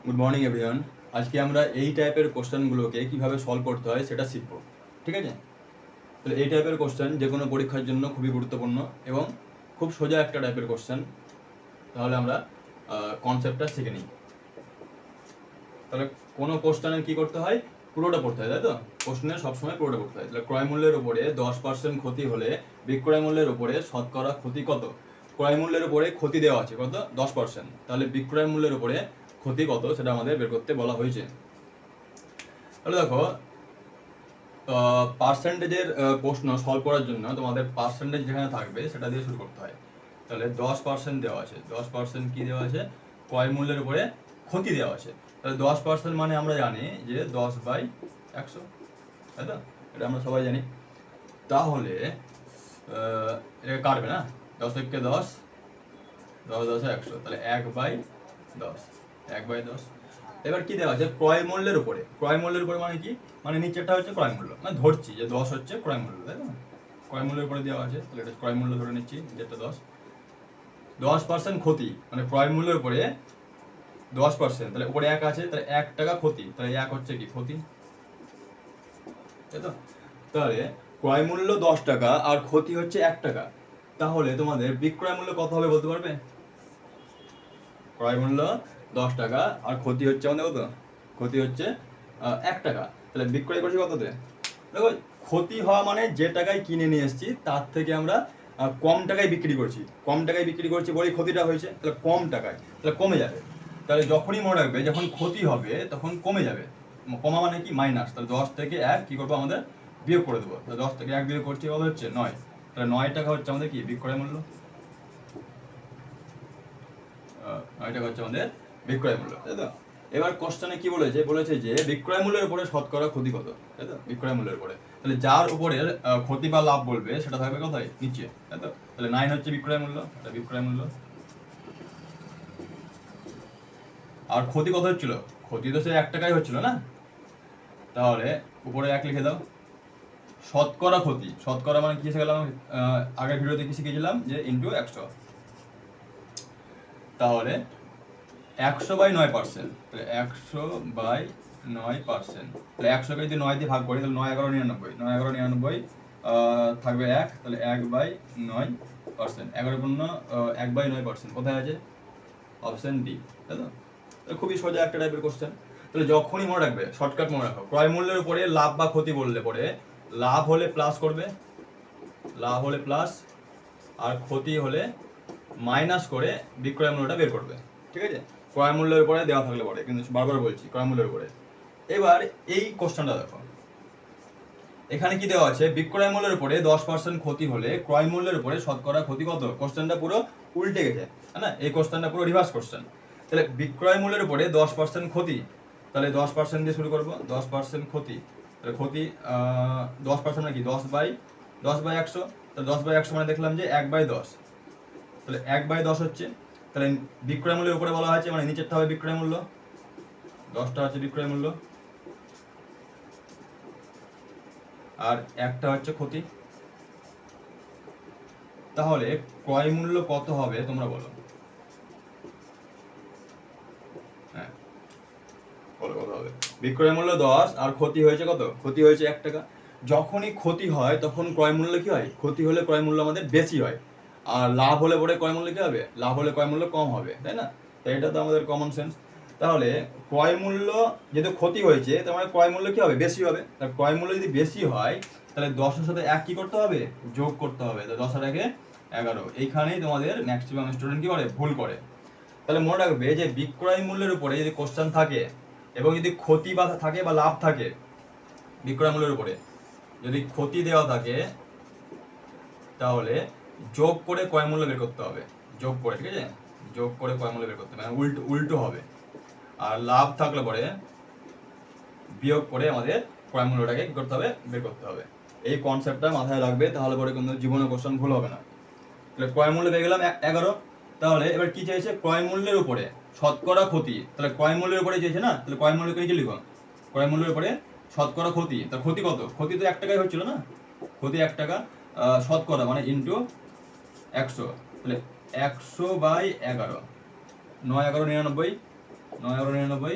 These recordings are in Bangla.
Good morning everyone. আজকে আমরা এই টাইপের কোশ্চেনগুলোকে কিভাবে সলভ করতে হয় সেটা শিখব। ঠিক আছে? তাহলে এই টাইপের কোশ্চেন যে কোনো পরীক্ষার জন্য খুবই গুরুত্বপূর্ণ এবং খুব সোজা একটা টাইপের কোশ্চেন। তাহলে আমরা কনসেপ্টটা শিখে নিই। তাহলে কোনো কোশ্চেনের কি করতে হয়? পুরোটা পড়তে হয়, তাই তো? কোশ্চেনের সবসময় পুরোটা পড়তে হয়। তাহলে ক্রয় মূল্যের উপরে 10% ক্ষতি হলে বিক্রয় মূল্যের উপরে শতকরা ক্ষতি কত? ক্রয় মূল্যের উপরে ক্ষতি দেওয়া আছে কত? 10%। তাহলে বিক্রয় মূল্যের উপরে ক্ষতি কত সেটা আমাদের বের করতে বলা হয়েছে। তাহলে দেখো, পার্সেন্টেজের প্রশ্ন সলভ করার জন্য তোমাদের পার্সেন্টেজ যেখানে থাকবে সেটা দিয়ে শুরু করতে হয়। তাহলে 10% দেওয়া আছে। 10% কি দেওয়া আছে? ক্রয় মূল্যের উপরে ক্ষতি দেওয়া আছে। তাহলে 10% মানে আমরা জানি যে 10/100, তাই তো? এটা আমরা সবাই জানি। তাহলে এটা কাটবে না, 10 থেকে 10, 10 10 100, তাহলে 1/10, 1/10। এবার কি দেওয়া আছে? ক্রয় মূল্যের উপরে। ক্রয় মূল্যের উপরে মানে কি? মানে নিচেরটা হচ্ছে ক্রয় মূল্য, মানে ধরছি যে 10 হচ্ছে ক্রয় মূল্য, তাই তো? ক্রয় মূল্যের উপরে দেওয়া আছে, তাহলে এটা ক্রয় মূল্য ধরে নিচ্ছি, যেটা 10। 10% ক্ষতি মানে ক্রয় মূল্যের উপরে 10%, তাহলে উপরে 1 আছে, তাহলে 1 টাকা ক্ষতি, তাহলে 1 হচ্ছে কি? ক্ষতি, তাই তো? তাহলে ক্রয় মূল্য 10 টাকা আর ক্ষতি হচ্ছে 1 টাকা। তাহলে তোমাদের বিক্রয় মূল্য কত হবে বলতে পারবে? ক্রয় মূল্য 10 টাকা আর ক্ষতি হচ্ছে আমাদের কত? ক্ষতি হচ্ছে 1 টাকা। তাহলে বিক্রয় করছি কততে? দেখো, ক্ষতি হওয়া মানে যে টাকায় কিনে নিয়ে এসেছি তার থেকে আমরা কম টাকায় বিক্রি করছি। কম টাকায় বিক্রি করছি বলেই ক্ষতিটা হয়েছে, তাহলে কম টাকায়, তাহলে কমে যাবে। তাহলে যখনই মনে রাখবে যখন ক্ষতি হবে তখন কমে যাবে। কমা মানে কি? মাইনাস। তাহলে 10 থেকে 1 কি করবো? আমাদের বিয়োগ করে দেবো। তাহলে 10 থেকে 1 বিয়োগ করছি, কত হচ্ছে? 9। তাহলে 9 টাকা হচ্ছে আমাদের কি? বিক্রয় মূল্য। 9 টাকা হচ্ছে আমাদের বিক্রয় মূল্য, তাই তো? এবার কোশ্চেনে কি বলেছে? বলেছে যে বিক্রয় মূল্যের উপরে শতকরা ক্ষতি কত, তাই তো? বিক্রয় মূল্যের উপরে, তাহলে যার উপরে ক্ষতি বা লাভ বলবে সেটা থাকবে কোথায়? নিচে, তাই তো? তাহলে 9 হচ্ছে বিক্রয় মূল্য, এটা বিক্রয় মূল্য। আর ক্ষতি কত হচ্ছিল? ক্ষতি তো সে 1 টাকাই হচ্ছিল না? তাহলে উপরে 1 লিখে দাও। শতকরা ক্ষতি, শতকরা মানে কি শিখে গেলাম? আগের ভিডিওতে কি শিখেছিলাম? যে ইন্টু 100। তাহলে 100/9%, তাহলে 100/9%, তাহলে 100কে যদি 9 দিয়ে ভাগ করি তাহলে 9 11 99, 9 11 99 থাকবে 1, তাহলে 1/9%, 11 পূর্ণ 1/9% কোথায় আছে? অপশন ডি, তাই তো? তাহলে খুবই সোজা একটা টাইপের কোশ্চেন। তাহলে যখনই মনে রাখবে, শর্টকাট মনে রাখো, ক্রয় মূল্যের উপরে লাভ বা ক্ষতি বললে পরে লাভ হলে প্লাস করবে, লাভ হলে প্লাস, আর ক্ষতি হলে মাইনাস করে বিক্রয় মূল্যটা বের করবে। ঠিক আছে? ক্রয় মূল্যের উপরে দেওয়া থাকলে পরে, কিন্তু বারবার বলছি ক্রয় মূল্যের উপরে। এবার এই কোশ্চেনটা দেখো, এখানে কি দেওয়া আছে? বিক্রয় মূল্যের উপরে 10% ক্ষতি হলে ক্রয় মূল্যের উপরে শতকরা ক্ষতি কত? কোশ্চেনটা পুরো উল্টে গেছে, তাই না? এই কোশ্চেনটা পুরো রিভার্স কোশ্চেন। তাহলে বিক্রয় মূল্যের উপরে 10% ক্ষতি, তাহলে 10% দিয়ে শুরু করবো। 10% ক্ষতি, তাহলে ক্ষতি 10% মানে কি? 10/100, তাহলে 10/100 মানে দেখলাম যে 1/10, তাহলে 1/10 হচ্ছে। তাহলে বিক্রয় মূল্যের উপরে বলা হয়েছে মানে নিচেরটা হবে বিক্রয় মূল্য, 10টা হচ্ছে বিক্রয় মূল্য, আর 1টা হচ্ছে ক্ষতি। তাহলে ক্রয় মূল্য কত হবে তোমরা বলো? হ্যাঁ, বলো কত হবে? বিক্রয় মূল্য 10 আর ক্ষতি হয়েছে কত? ক্ষতি হয়েছে 1 টাকা। যখনই ক্ষতি হয় তখন ক্রয় মূল্য কি হয়? ক্ষতি হলে ক্রয় মূল্য আমাদের বেশি হয়, আর লাভ হলে পরে ক্রয় মূল্য কি হবে? লাভ হলে ক্রয় মূল্য কম হবে, তাই না? তো এটা তো আমাদের কমন সেন্স। তাহলে ক্রয় মূল্য যেহেতু ক্ষতি হয়েছে তার মানে ক্রয় মূল্য কি হবে? বেশি হবে। তার ক্রয় মূল্য যদি বেশি হয় তাহলে 10-এর সাথে 1 কি করতে হবে? যোগ করতে হবে। তো 10 আর 1 11। এইখানেই তোমাদের ম্যাক্সিমাম স্টুডেন্ট কি করে? ভুল করে। তাহলে মনে রাখবে যে বিক্রয় মূল্যের উপরে যদি কোশ্চেন থাকে এবং যদি ক্ষতি বা থাকে বা লাভ থাকে, বিক্রয় মূল্যের উপরে যদি ক্ষতি দেওয়া থাকে তাহলে যোগ করে ক্রয় মূল্য বের করতে হবে। যোগ করে, ঠিক আছে? যোগ করে ক্রয় মূল্য বের করতে হবে, মানে উল্টো উল্টো হবে। আর লাভ থাকলে পরে বিয়োগ করে আমাদের ক্রয় মূল্যটাকে কি করতে হবে? বের করতে হবে। এই কনসেপ্টটা মাথায় রাখবে, তাহলে পরে কিন্তু জীবনে কোশ্চেন ভুল হবে না। তাহলে ক্রয় মূল্য পেয়ে গেলাম 11। তাহলে এবার কি চাইছে? ক্রয় মূল্যের উপরে শতকরা ক্ষতি, তাহলে ক্রয় মূল্যের উপরে চেয়েছে না? তাহলে ক্রয় মূল্যকে নিচে লিখো। ক্রয় মূল্যের উপরে শতকরা ক্ষতি, তার ক্ষতি কত? ক্ষতি তো 1 টাকাই হচ্ছিল না? ক্ষতি 1 টাকা, শতকরা মানে ইন্টু 100, তাহলে 100/11, 9 11 99, 9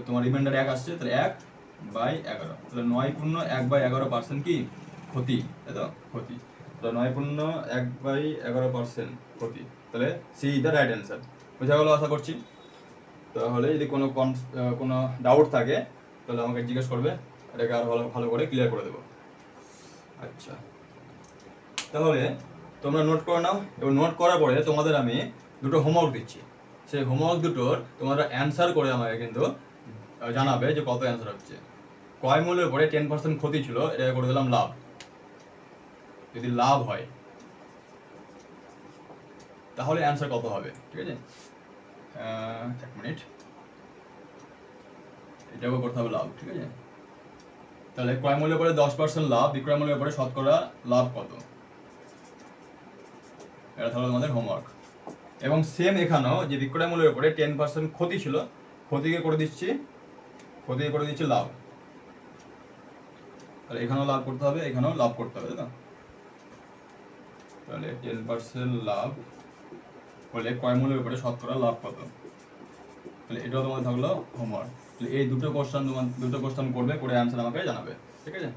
তোমার রিমাইন্ডার 1 আসছে, তাহলে 1/11, তাহলে 9 × 1/11% কি ক্ষতি, তাই তো ক্ষতি। তো 9 × 1/11% ক্ষতি, তাহলে C is the right answer. বোঝা গেল আশা করছি। তাহলে যদি কোনো ডাউট থাকে তাহলে আমাকে জিজ্ঞেস করবে, এটাকে আরো ভালো করে ক্লিয়ার করে দেবো। আচ্ছা, তাহলে তোমরা নোট করে নাও, এবং নোট করার পরে তোমাদের আমি দুটো হোমওয়ার্ক দিচ্ছি। সেই হোমওয়ার্ক দুটোর তোমরা অ্যান্সার করে আমাকে কিন্তু জানাবে যে কত অ্যান্সার হচ্ছে। ক্রয় মূল্যের পরে 10% ক্ষতি ছিল, এটা করে দিলাম লাভ। যদি লাভ হয় তাহলে অ্যান্সার কত হবে, ঠিক আছে? 1 মিনিট, এটাও করতে হবে লাভ, ঠিক আছে? তাহলে ক্রয় মূল্যের পরে 10% লাভ, বিক্রয় মূল্যের পরে শতকরা লাভ কত, এটা হলো আমাদের হোমওয়ার্ক। এবং সেম এখানেও যে বিক্রয় মূল্যের উপরে 10% ক্ষতি ছিল, ক্ষতিকে করে দিচ্ছি লাভ। তাহলে এখানেও লাভ করতে হবে, এখানেও লাভ করতে হবে, তাই না? তাহলে 10% লাভ হলে ক্রয় মূল্যের উপরে শতকরা লাভ কত, তাহলে এটাও তোমাদের থাকলো হোমওয়ার্ক। তাহলে এই দুটো কোশ্চেন করবে, করে অ্যান্সার আমাকে জানাবে, ঠিক আছে?